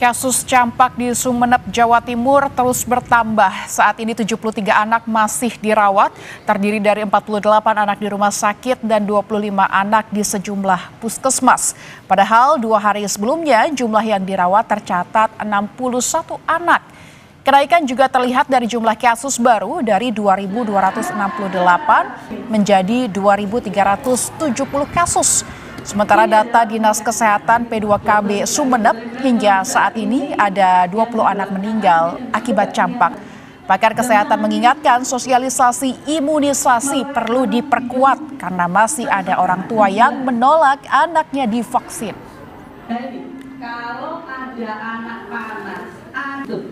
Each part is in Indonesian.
Kasus campak di Sumeneb, Jawa Timur terus bertambah. Saat ini 73 anak masih dirawat, terdiri dari 48 anak di rumah sakit dan 25 anak di sejumlah puskesmas. Padahal 2 hari sebelumnya jumlah yang dirawat tercatat 61 anak. Kenaikan juga terlihat dari jumlah kasus baru dari 2.268 menjadi 2.370 kasus. Sementara data Dinas Kesehatan P2KB Sumeneb hingga saat ini ada 20 anak meninggal akibat campak. Pakar kesehatan mengingatkan sosialisasi imunisasi perlu diperkuat karena masih ada orang tua yang menolak anaknya divaksin. Jadi kalau ada anak panas, aduk.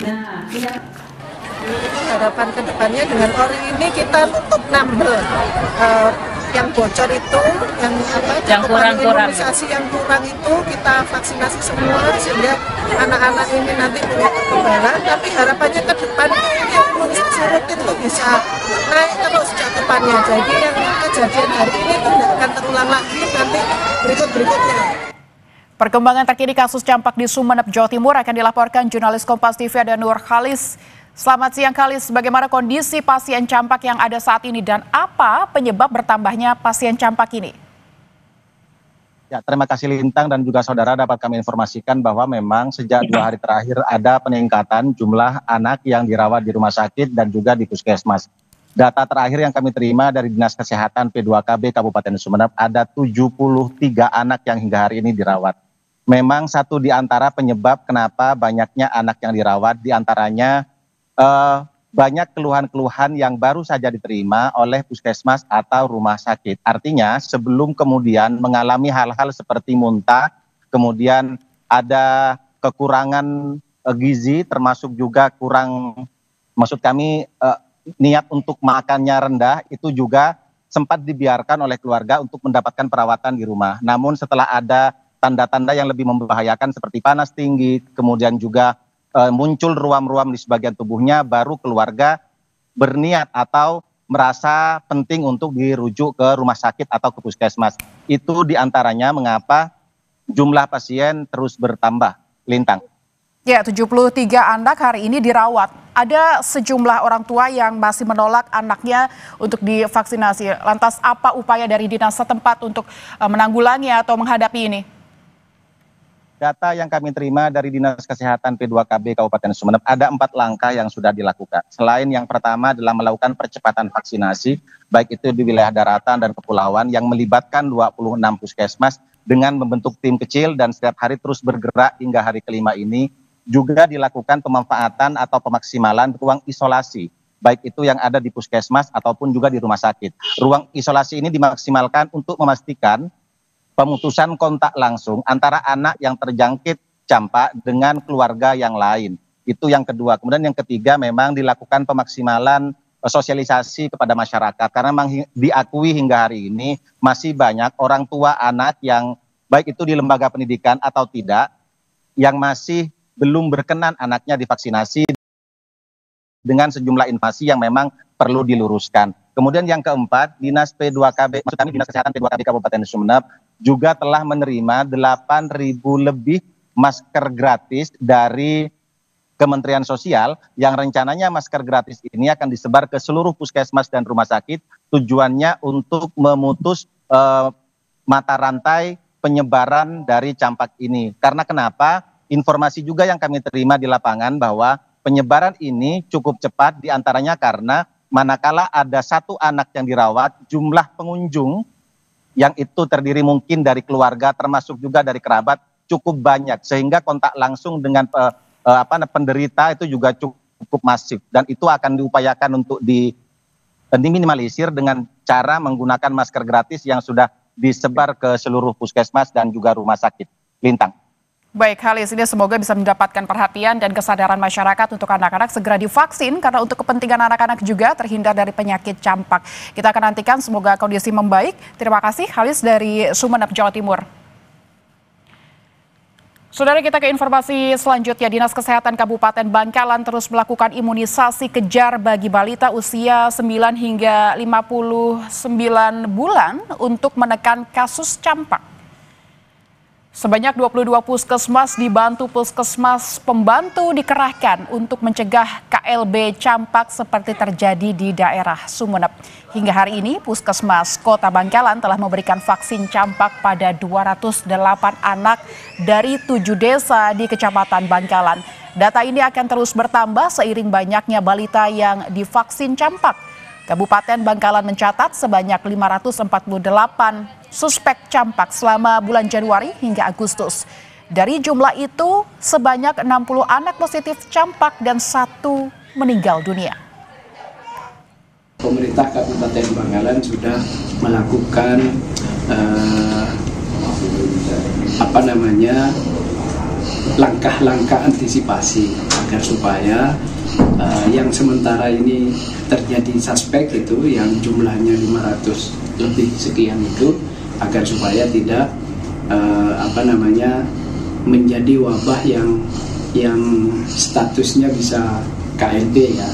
Nah, harapan kedepannya dengan ori ini kita tutup nambel yang bocor itu, yang kurang imunisasi yang kurang itu kita vaksinasi semua sehingga anak-anak ini nanti punya kekebalan. Tapi harapannya ke depan yang imunisasi rutin itu bisa naik terus cakupannya. Jadi yang kejadian hari ini itu tidak akan terulang lagi nanti berikutnya. Perkembangan terkini kasus campak di Sumeneb, Jawa Timur akan dilaporkan jurnalis Kompas TV ada Nur Khalis. Selamat siang Khalis, bagaimana kondisi pasien campak yang ada saat ini dan apa penyebab bertambahnya pasien campak ini? Ya, terima kasih Lintang dan juga saudara, dapat kami informasikan bahwa memang sejak 2 hari terakhir ada peningkatan jumlah anak yang dirawat di rumah sakit dan juga di puskesmas. Data terakhir yang kami terima dari Dinas Kesehatan P2KB Kabupaten Sumeneb ada 73 anak yang hingga hari ini dirawat. Memang satu di antara penyebab kenapa banyaknya anak yang dirawat diantaranya banyak keluhan-keluhan yang baru saja diterima oleh puskesmas atau rumah sakit. Artinya sebelum kemudian mengalami hal-hal seperti muntah, kemudian ada kekurangan gizi termasuk juga maksud kami niat untuk makannya rendah, itu juga sempat dibiarkan oleh keluarga untuk mendapatkan perawatan di rumah. Namun setelah ada tanda-tanda yang lebih membahayakan seperti panas tinggi, kemudian juga muncul ruam-ruam di sebagian tubuhnya, baru keluarga berniat atau merasa penting untuk dirujuk ke rumah sakit atau ke puskesmas. Itu diantaranya mengapa jumlah pasien terus bertambah, Lintang. Ya, 73 anak hari ini dirawat. Ada sejumlah orang tua yang masih menolak anaknya untuk divaksinasi. Lantas apa upaya dari dinas setempat untuk menanggulangi atau menghadapi ini? Data yang kami terima dari Dinas Kesehatan P2KB Kabupaten Sumeneb ada 4 langkah yang sudah dilakukan. Selain yang pertama adalah melakukan percepatan vaksinasi, baik itu di wilayah daratan dan kepulauan yang melibatkan 26 puskesmas dengan membentuk tim kecil dan setiap hari terus bergerak hingga hari kelima ini. Juga dilakukan pemanfaatan atau pemaksimalan ruang isolasi, baik itu yang ada di puskesmas ataupun juga di rumah sakit. Ruang isolasi ini dimaksimalkan untuk memastikan pemutusan kontak langsung antara anak yang terjangkit campak dengan keluarga yang lain. Itu yang kedua. Kemudian yang ketiga memang dilakukan pemaksimalan sosialisasi kepada masyarakat. Karena memang diakui hingga hari ini masih banyak orang tua anak yang baik itu di lembaga pendidikan atau tidak, yang masih belum berkenan anaknya divaksinasi dengan sejumlah informasi yang memang perlu diluruskan. Kemudian yang keempat, Dinas P2KB, maksud kami Dinas Kesehatan P2KB Kabupaten Sumeneb juga telah menerima 8.000 lebih masker gratis dari Kementerian Sosial yang rencananya masker gratis ini akan disebar ke seluruh puskesmas dan rumah sakit, tujuannya untuk memutus mata rantai penyebaran dari campak ini. Karena kenapa? Informasi juga yang kami terima di lapangan bahwa penyebaran ini cukup cepat diantaranya karena manakala ada 1 anak yang dirawat, jumlah pengunjung yang itu terdiri mungkin dari keluarga termasuk juga dari kerabat cukup banyak, sehingga kontak langsung dengan penderita itu juga cukup masif, dan itu akan diupayakan untuk diminimalisir dengan cara menggunakan masker gratis yang sudah disebar ke seluruh puskesmas dan juga rumah sakit. Lintang. Baik, Khalis, ini semoga bisa mendapatkan perhatian dan kesadaran masyarakat untuk anak-anak segera divaksin karena untuk kepentingan anak-anak juga terhindar dari penyakit campak. Kita akan nantikan semoga kondisi membaik. Terima kasih, Khalis dari Sumeneb, Jawa Timur. Saudara, kita ke informasi selanjutnya. Dinas Kesehatan Kabupaten Bangkalan terus melakukan imunisasi kejar bagi balita usia 9 hingga 59 bulan untuk menekan kasus campak. Sebanyak 22 puskesmas dibantu puskesmas pembantu dikerahkan untuk mencegah KLB campak seperti terjadi di daerah Sumeneb. Hingga hari ini, Puskesmas Kota Bangkalan telah memberikan vaksin campak pada 208 anak dari 7 desa di Kecamatan Bangkalan. Data ini akan terus bertambah seiring banyaknya balita yang divaksin campak. Kabupaten Bangkalan mencatat sebanyak 548 suspek campak selama bulan Januari hingga Agustus. Dari jumlah itu, sebanyak 60 anak positif campak dan 1 meninggal dunia. Pemerintah Kabupaten Bangkalan sudah melakukan langkah-langkah antisipasi agar supaya yang sementara ini terjadi suspek itu yang jumlahnya 500 lebih sekian itu, agar supaya tidak menjadi wabah yang statusnya bisa KLB ya.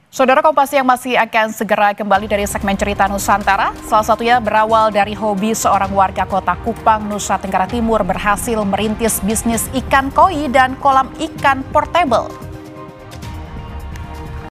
Saudara Kompas yang masih akan segera kembali dari segmen Cerita Nusantara, salah satunya berawal dari hobi seorang warga kota Kupang, Nusa Tenggara Timur berhasil merintis bisnis ikan koi dan kolam ikan portable.